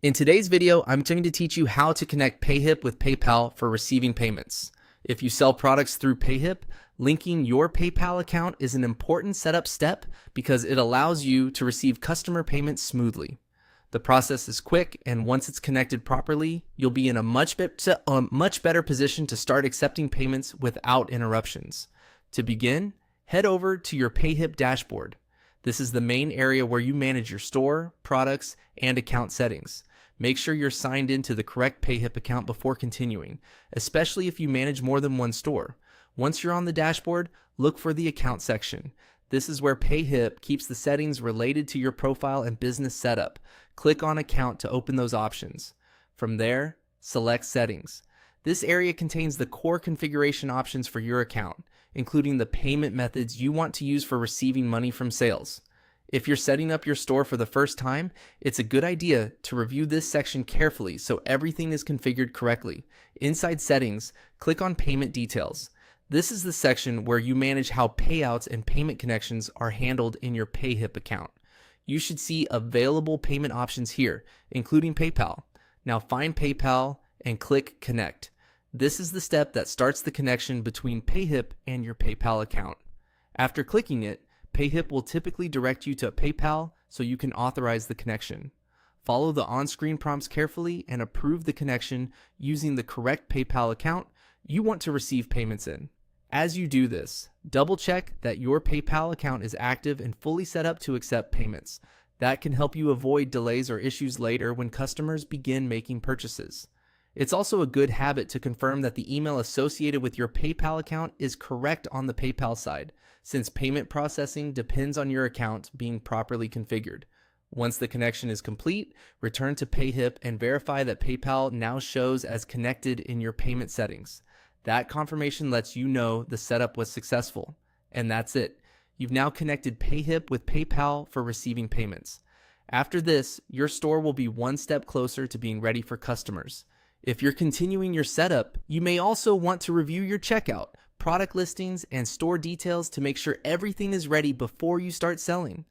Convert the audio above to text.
In today's video, I'm going to teach you how to connect Payhip with PayPal for receiving payments. If you sell products through Payhip, linking your PayPal account is an important setup step because it allows you to receive customer payments smoothly. The process is quick, and once it's connected properly, you'll be in a much better position to start accepting payments without interruptions. To begin, head over to your Payhip dashboard. This is the main area where you manage your store, products, and account settings. Make sure you're signed into the correct Payhip account before continuing, especially if you manage more than one store. Once you're on the dashboard, look for the account section. This is where Payhip keeps the settings related to your profile and business setup. Click on Account to open those options. From there, select Settings. This area contains the core configuration options for your account, including the payment methods you want to use for receiving money from sales. If you're setting up your store for the first time, it's a good idea to review this section carefully so everything is configured correctly. Inside Settings, click on Payment Details. This is the section where you manage how payouts and payment connections are handled in your Payhip account. You should see available payment options here, including PayPal. Now find PayPal and click Connect. This is the step that starts the connection between Payhip and your PayPal account. After clicking it, Payhip will typically direct you to PayPal so you can authorize the connection. Follow the on-screen prompts carefully and approve the connection using the correct PayPal account you want to receive payments in. As you do this, double-check that your PayPal account is active and fully set up to accept payments. That can help you avoid delays or issues later when customers begin making purchases. It's also a good habit to confirm that the email associated with your PayPal account is correct on the PayPal side, since payment processing depends on your account being properly configured. Once the connection is complete, return to Payhip and verify that PayPal now shows as connected in your payment settings. That confirmation lets you know the setup was successful. And that's it. You've now connected Payhip with PayPal for receiving payments. After this, your store will be one step closer to being ready for customers. If you're continuing your setup, you may also want to review your checkout, product listings, and store details to make sure everything is ready before you start selling.